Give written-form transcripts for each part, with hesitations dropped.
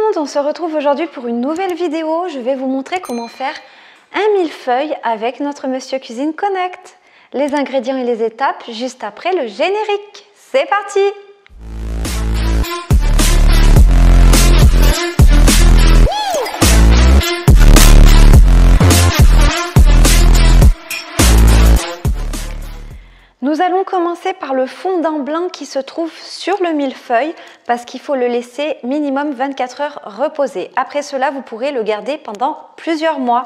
monde, on se retrouve aujourd'hui pour une nouvelle vidéo. Je vais vous montrer comment faire un millefeuille avec notre Monsieur Cuisine Connect. Les ingrédients et les étapes juste après le générique. C'est parti! Nous allons commencer par le fondant blanc qui se trouve sur le millefeuille parce qu'il faut le laisser minimum 24 heures reposer. Après cela, vous pourrez le garder pendant plusieurs mois.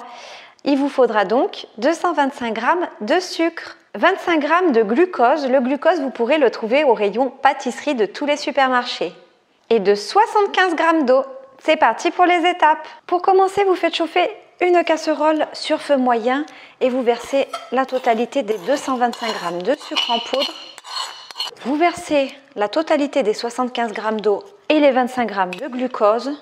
Il vous faudra donc 225 g de sucre, 25 g de glucose. Le glucose, vous pourrez le trouver au rayon pâtisserie de tous les supermarchés. Et de 75 g d'eau. C'est parti pour les étapes. Pour commencer, vous faites chauffer une casserole sur feu moyen et vous versez la totalité des 225 g de sucre en poudre. Vous versez la totalité des 75 g d'eau et les 25 g de glucose.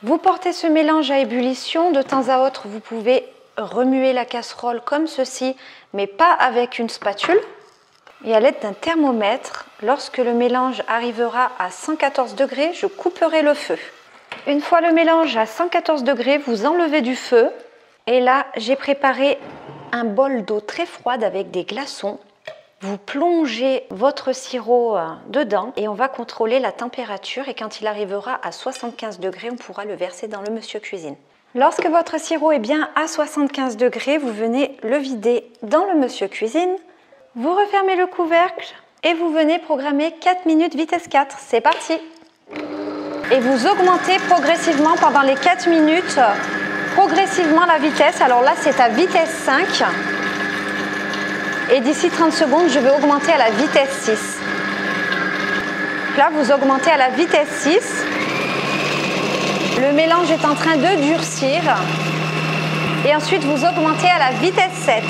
Vous portez ce mélange à ébullition. De temps à autre, vous pouvez remuer la casserole comme ceci, mais pas avec une spatule. Et à l'aide d'un thermomètre, lorsque le mélange arrivera à 114 degrés, je couperai le feu. Une fois le mélange à 114 degrés, vous enlevez du feu. Et là, j'ai préparé un bol d'eau très froide avec des glaçons. Vous plongez votre sirop dedans et on va contrôler la température. Et quand il arrivera à 75 degrés, on pourra le verser dans le Monsieur Cuisine. Lorsque votre sirop est bien à 75 degrés, vous venez le vider dans le Monsieur Cuisine. Vous refermez le couvercle et vous venez programmer 4 minutes vitesse 4. C'est parti! Et vous augmentez progressivement pendant les 4 minutes, progressivement la vitesse. Alors là, c'est à vitesse 5. Et d'ici 30 secondes, je vais augmenter à la vitesse 6. Là, vous augmentez à la vitesse 6. Le mélange est en train de durcir. Et ensuite, vous augmentez à la vitesse 7.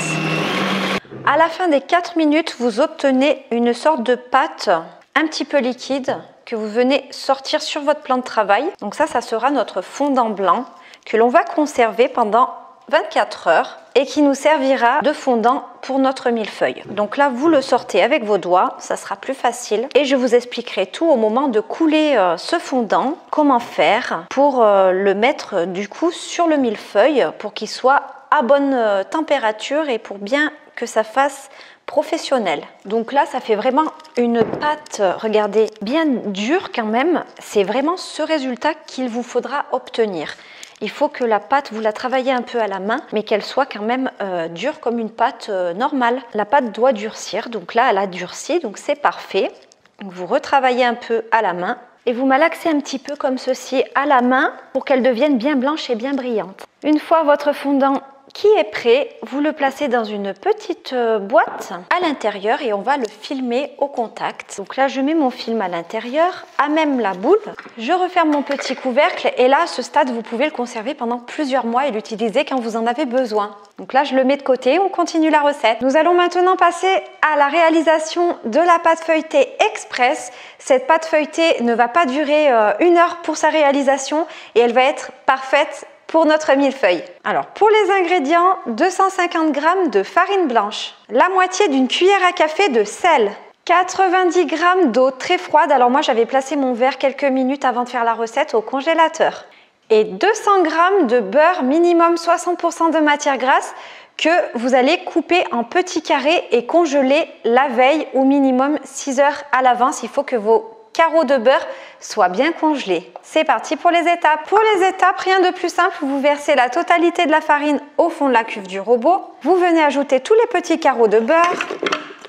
À la fin des 4 minutes, vous obtenez une sorte de pâte un petit peu liquide que vous venez sortir sur votre plan de travail. Donc ça sera notre fondant blanc que l'on va conserver pendant 24 heures et qui nous servira de fondant pour notre millefeuille. Donc là, vous le sortez avec vos doigts, ça sera plus facile. Et je vous expliquerai tout au moment de couler ce fondant, comment faire pour le mettre du coup sur le millefeuille pour qu'il soit à bonne température et pour bien que ça fasse professionnel. Donc là, ça fait vraiment une pâte, regardez, bien dure quand même. C'est vraiment ce résultat qu'il vous faudra obtenir. Il faut que la pâte, vous la travaillez un peu à la main, mais qu'elle soit quand même dure comme une pâte normale. La pâte doit durcir, donc là, elle a durci, donc c'est parfait. Donc vous retravaillez un peu à la main et vous malaxez un petit peu comme ceci à la main pour qu'elle devienne bien blanche et bien brillante. Une fois votre fondant qui est prêt, vous le placez dans une petite boîte à l'intérieur et on va le filmer au contact. Donc là, je mets mon film à l'intérieur, à même la boule. Je referme mon petit couvercle et là, à ce stade, vous pouvez le conserver pendant plusieurs mois et l'utiliser quand vous en avez besoin. Donc là, je le mets de côté, on continue la recette. Nous allons maintenant passer à la réalisation de la pâte feuilletée express. Cette pâte feuilletée ne va pas durer 1 heure pour sa réalisation et elle va être parfaite pour notre millefeuille. Alors, pour les ingrédients, 250 g de farine blanche, la moitié d'une cuillère à café de sel, 90 g d'eau très froide. Alors moi, j'avais placé mon verre quelques minutes avant de faire la recette au congélateur. Et 200 g de beurre, minimum 60% de matière grasse, que vous allez couper en petits carrés et congeler la veille ou minimum 6 heures à l'avance. Il faut que vos carreaux de beurre soient bien congelés. C'est parti pour les étapes. Pour les étapes, rien de plus simple, vous versez la totalité de la farine au fond de la cuve du robot. Vous venez ajouter tous les petits carreaux de beurre.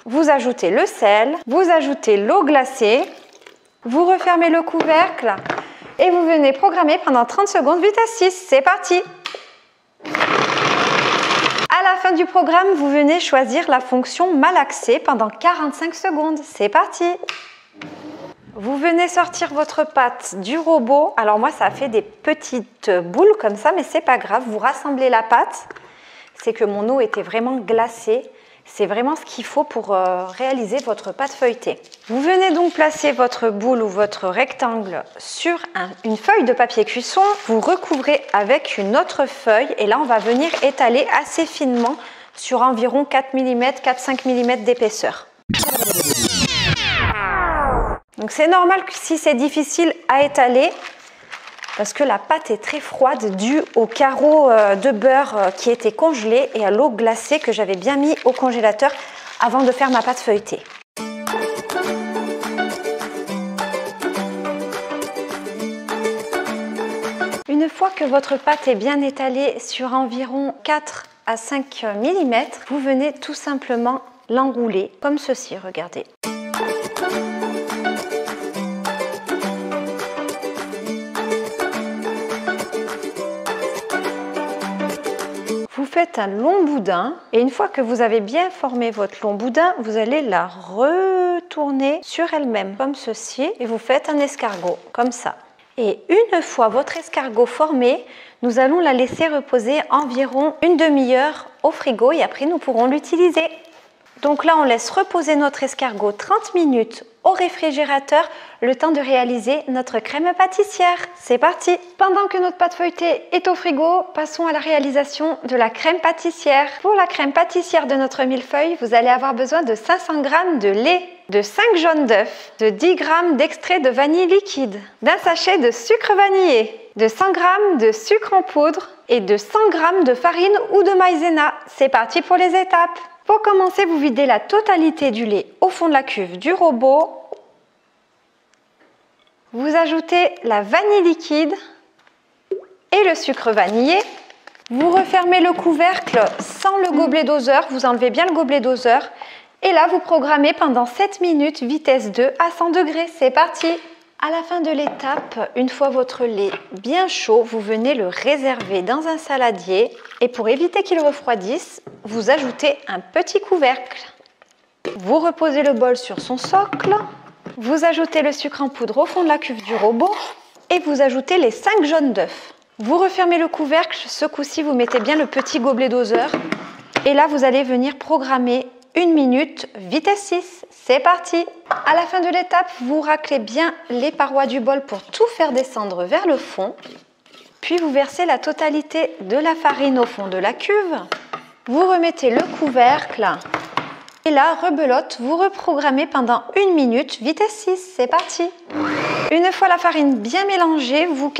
Vous ajoutez le sel. Vous ajoutez l'eau glacée. Vous refermez le couvercle et vous venez programmer pendant 30 secondes vitesse 6. C'est parti! À la fin du programme, vous venez choisir la fonction malaxer pendant 45 secondes. C'est parti! Vous venez sortir votre pâte du robot. Alors moi, ça a fait des petites boules comme ça, mais c'est pas grave. Vous rassemblez la pâte. C'est que mon eau était vraiment glacée. C'est vraiment ce qu'il faut pour réaliser votre pâte feuilletée. Vous venez donc placer votre boule ou votre rectangle sur une feuille de papier cuisson. Vous recouvrez avec une autre feuille et là, on va venir étaler assez finement sur environ 4 mm, 4-5 mm d'épaisseur. Donc c'est normal que si c'est difficile à étaler, parce que la pâte est très froide due au carreau de beurre qui était congelé et à l'eau glacée que j'avais bien mis au congélateur avant de faire ma pâte feuilletée. Une fois que votre pâte est bien étalée sur environ 4 à 5 mm, vous venez tout simplement l'enrouler comme ceci, regardez. Vous faites un long boudin et une fois que vous avez bien formé votre long boudin, vous allez la retourner sur elle-même comme ceci et vous faites un escargot comme ça. Et une fois votre escargot formé, nous allons la laisser reposer environ une demi-heure au frigo et après nous pourrons l'utiliser. Donc là, on laisse reposer notre escargot 30 minutes au réfrigérateur, le temps de réaliser notre crème pâtissière. C'est parti! Pendant que notre pâte feuilletée est au frigo, passons à la réalisation de la crème pâtissière. Pour la crème pâtissière de notre millefeuille, vous allez avoir besoin de 500 g de lait, de 5 jaunes d'œufs, de 10 g d'extrait de vanille liquide, d'un sachet de sucre vanillé, de 100 g de sucre en poudre et de 100 g de farine ou de maïzena. C'est parti pour les étapes! Pour commencer, vous videz la totalité du lait au fond de la cuve du robot. Vous ajoutez la vanille liquide et le sucre vanillé. Vous refermez le couvercle sans le gobelet doseur, vous enlevez bien le gobelet doseur. Et là, vous programmez pendant 7 minutes, vitesse 2 à 100 degrés. C'est parti! À la fin de l'étape, une fois votre lait bien chaud, vous venez le réserver dans un saladier et pour éviter qu'il refroidisse, vous ajoutez un petit couvercle. Vous reposez le bol sur son socle, vous ajoutez le sucre en poudre au fond de la cuve du robot et vous ajoutez les 5 jaunes d'œufs. Vous refermez le couvercle, ce coup-ci vous mettez bien le petit gobelet doseur et là vous allez venir programmer 1 minute, vitesse 6, c'est parti! À la fin de l'étape, vous raclez bien les parois du bol pour tout faire descendre vers le fond. Puis vous versez la totalité de la farine au fond de la cuve. Vous remettez le couvercle. Et là, rebelote, vous reprogrammez pendant 1 minute, vitesse 6, c'est parti! Une fois la farine bien mélangée, vous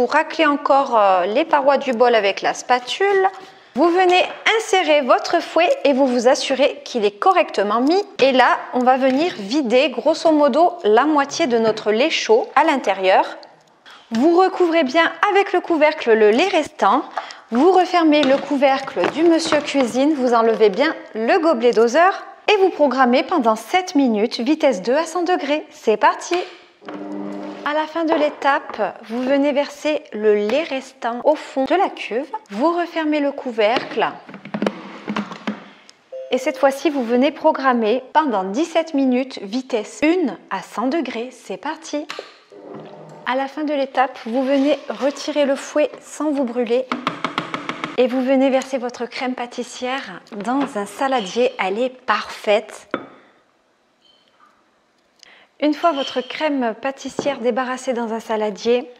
raclez encore les parois du bol avec la spatule. Vous venez insérer votre fouet et vous vous assurez qu'il est correctement mis. Et là, on va venir vider grosso modo la moitié de notre lait chaud à l'intérieur. Vous recouvrez bien avec le couvercle le lait restant. Vous refermez le couvercle du monsieur cuisine, vous enlevez bien le gobelet doseur et vous programmez pendant 7 minutes, vitesse 2 à 100 degrés. C'est parti! À la fin de l'étape, vous venez verser le lait restant au fond de la cuve. Vous refermez le couvercle. Et cette fois-ci, vous venez programmer pendant 17 minutes, vitesse 1 à 100 degrés. C'est parti! À la fin de l'étape, vous venez retirer le fouet sans vous brûler. Et vous venez verser votre crème pâtissière dans un saladier. Elle est parfaite. Une fois votre crème pâtissière débarrassée dans un saladier,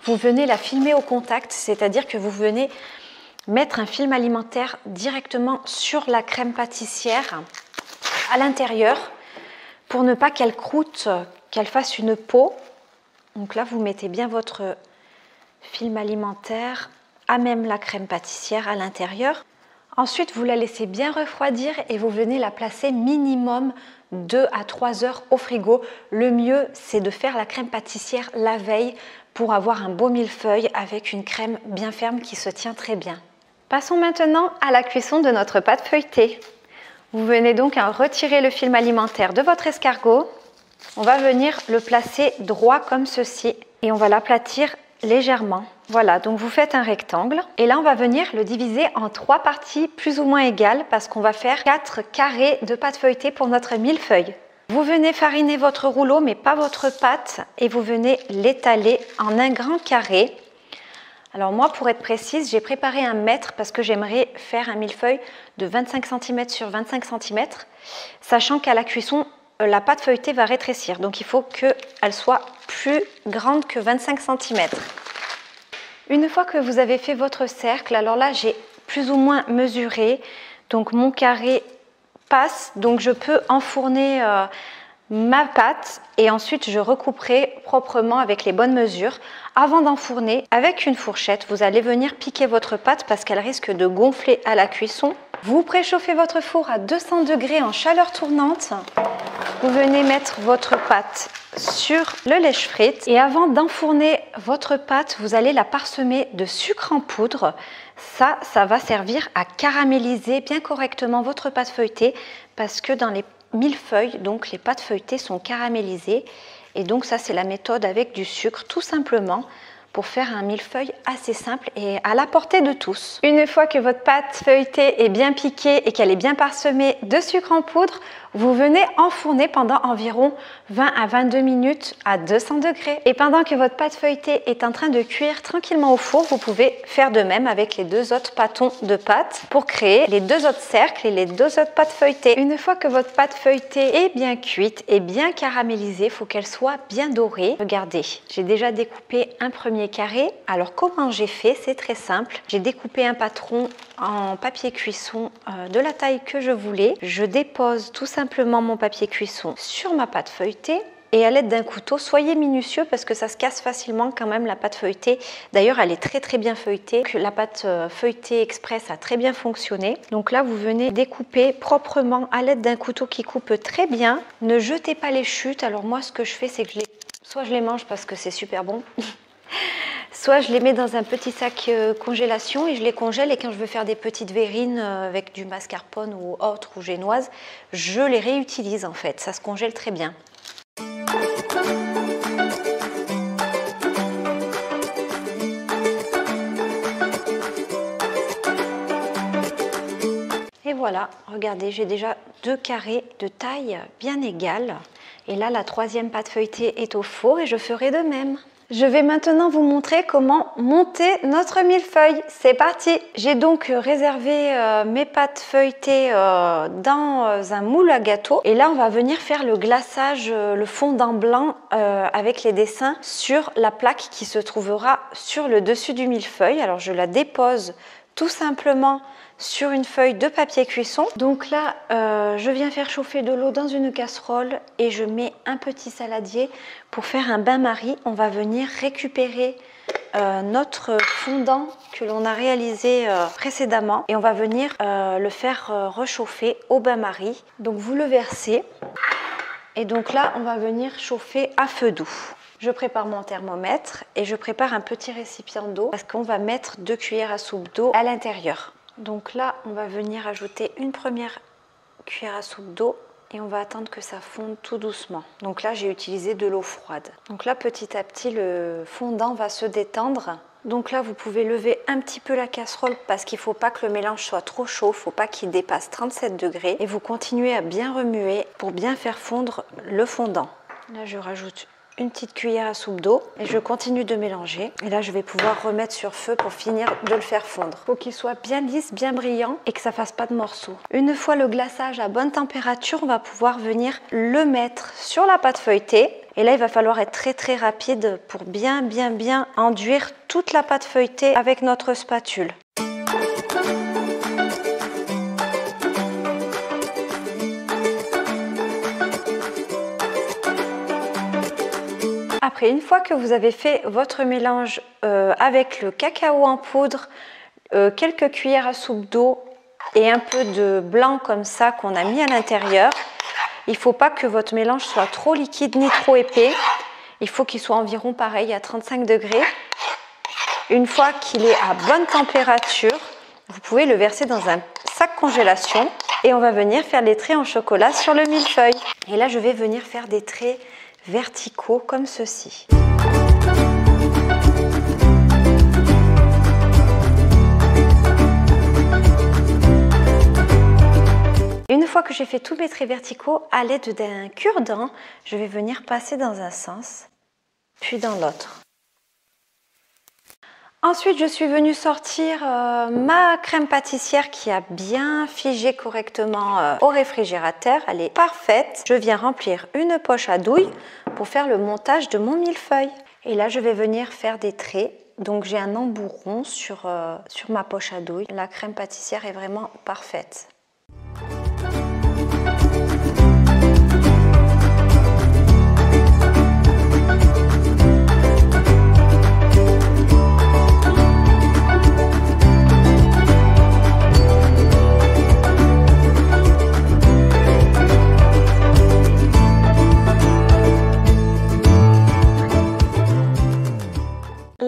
vous venez la filmer au contact, c'est-à-dire que vous venez mettre un film alimentaire directement sur la crème pâtissière à l'intérieur pour ne pas qu'elle croûte, qu'elle fasse une peau. Donc là, vous mettez bien votre film alimentaire à même la crème pâtissière à l'intérieur. Ensuite, vous la laissez bien refroidir et vous venez la placer minimum 2 à 3 heures au frigo. Le mieux, c'est de faire la crème pâtissière la veille pour avoir un beau millefeuille avec une crème bien ferme qui se tient très bien. Passons maintenant à la cuisson de notre pâte feuilletée. Vous venez donc à retirer le film alimentaire de votre escargot. On va venir le placer droit comme ceci et on va l'aplatir légèrement. Voilà, donc vous faites un rectangle et là on va venir le diviser en 3 parties plus ou moins égales parce qu'on va faire 4 carrés de pâte feuilletée pour notre millefeuille. Vous venez fariner votre rouleau mais pas votre pâte et vous venez l'étaler en un grand carré. Alors moi, pour être précise, j'ai préparé 1 mètre parce que j'aimerais faire un millefeuille de 25 cm sur 25 cm, sachant qu'à la cuisson, la pâte feuilletée va rétrécir. Donc il faut qu'elle soit plus grande que 25 cm. Une fois que vous avez fait votre cercle, alors là j'ai plus ou moins mesuré, donc mon carré passe, donc je peux enfourner ma pâte et ensuite je recouperai proprement avec les bonnes mesures. Avant d'enfourner, avec une fourchette, vous allez venir piquer votre pâte parce qu'elle risque de gonfler à la cuisson. Vous préchauffez votre four à 200 degrés en chaleur tournante. Vous venez mettre votre pâte sur le lèche-frites et avant d'enfourner votre pâte, vous allez la parsemer de sucre en poudre. Ça va servir à caraméliser bien correctement votre pâte feuilletée parce que dans les millefeuilles, donc les pâtes feuilletées sont caramélisées et donc ça c'est la méthode avec du sucre tout simplement pour faire un millefeuille assez simple et à la portée de tous. Une fois que votre pâte feuilletée est bien piquée et qu'elle est bien parsemée de sucre en poudre, vous venez enfourner pendant environ 20 à 22 minutes à 200 degrés. Et pendant que votre pâte feuilletée est en train de cuire tranquillement au four, vous pouvez faire de même avec les 2 autres pâtons de pâte pour créer les 2 autres cercles et les 2 autres pâtes feuilletées. Une fois que votre pâte feuilletée est bien cuite et bien caramélisée, il faut qu'elle soit bien dorée. Regardez, j'ai déjà découpé un premier carré. Alors comment j'ai fait? C'est très simple. J'ai découpé un patron en papier cuisson de la taille que je voulais. Je dépose tout simplement mon papier cuisson sur ma pâte feuilletée et à l'aide d'un couteau, soyez minutieux parce que ça se casse facilement quand même la pâte feuilletée. D'ailleurs, elle est très bien feuilletée. La pâte feuilletée express a très bien fonctionné. Donc là, vous venez découper proprement à l'aide d'un couteau qui coupe très bien. Ne jetez pas les chutes. Alors moi, ce que je fais, c'est que soit je les mange parce que c'est super bon. Soit je les mets dans un petit sac congélation et je les congèle et quand je veux faire des petites verrines avec du mascarpone ou autre ou génoise, je les réutilise en fait, ça se congèle très bien. Et voilà, regardez, j'ai déjà 2 carrés de taille bien égale. Et là, la 3e pâte feuilletée est au four et je ferai de même. Je vais maintenant vous montrer comment monter notre millefeuille. C'est parti! J'ai donc réservé mes pâtes feuilletées dans un moule à gâteau. Et là, on va venir faire le glaçage, le fondant blanc avec les dessins sur la plaque qui se trouvera sur le dessus du millefeuille. Alors, je la dépose tout simplement sur une feuille de papier cuisson. Donc là, je viens faire chauffer de l'eau dans une casserole et je mets un petit saladier pour faire un bain-marie. On va venir récupérer notre fondant que l'on a réalisé précédemment et on va venir le faire rechauffer au bain-marie. Donc vous le versez et donc là, on va venir chauffer à feu doux. Je prépare mon thermomètre et je prépare un petit récipient d'eau parce qu'on va mettre 2 cuillères à soupe d'eau à l'intérieur. Donc là, on va venir ajouter une première cuillère à soupe d'eau et on va attendre que ça fonde tout doucement. Donc là, j'ai utilisé de l'eau froide. Donc là, petit à petit, le fondant va se détendre. Donc là, vous pouvez lever un petit peu la casserole parce qu'il ne faut pas que le mélange soit trop chaud, il ne faut pas qu'il dépasse 37 degrés. Et vous continuez à bien remuer pour bien faire fondre le fondant. Là, je rajoute une petite cuillère à soupe d'eau et je continue de mélanger. Et là, je vais pouvoir remettre sur feu pour finir de le faire fondre. Il faut qu'il soit bien lisse, bien brillant et que ça ne fasse pas de morceaux. Une fois le glaçage à bonne température, on va pouvoir venir le mettre sur la pâte feuilletée. Et là, il va falloir être très rapide pour bien enduire toute la pâte feuilletée avec notre spatule. Après, une fois que vous avez fait votre mélange avec le cacao en poudre, quelques cuillères à soupe d'eau et un peu de blanc comme ça qu'on a mis à l'intérieur, il ne faut pas que votre mélange soit trop liquide ni trop épais. Il faut qu'il soit environ pareil à 35 degrés. Une fois qu'il est à bonne température, vous pouvez le verser dans un sac congélation et on va venir faire les traits en chocolat sur le millefeuille. Et là, je vais venir faire des traits verticaux comme ceci. Une fois que j'ai fait tous mes traits verticaux, à l'aide d'un cure-dent, je vais venir passer dans un sens, puis dans l'autre. Ensuite, je suis venue sortir ma crème pâtissière qui a bien figé correctement au réfrigérateur. Elle est parfaite. Je viens remplir une poche à douille pour faire le montage de mon millefeuille. Et là, je vais venir faire des traits. Donc, j'ai un embout rond sur ma poche à douille. La crème pâtissière est vraiment parfaite.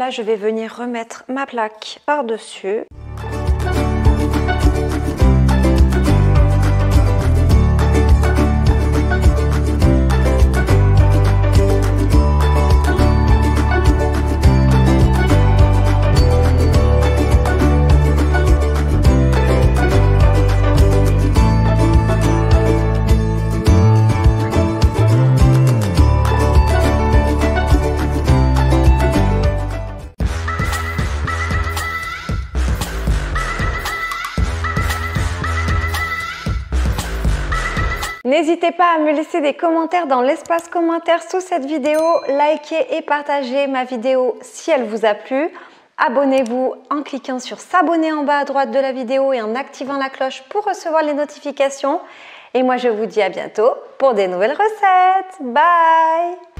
là, je vais venir remettre ma plaque par-dessus. N'hésitez pas à me laisser des commentaires dans l'espace commentaire sous cette vidéo, likez et partagez ma vidéo si elle vous a plu. Abonnez-vous en cliquant sur s'abonner en bas à droite de la vidéo et en activant la cloche pour recevoir les notifications. Et moi je vous dis à bientôt pour des nouvelles recettes. Bye!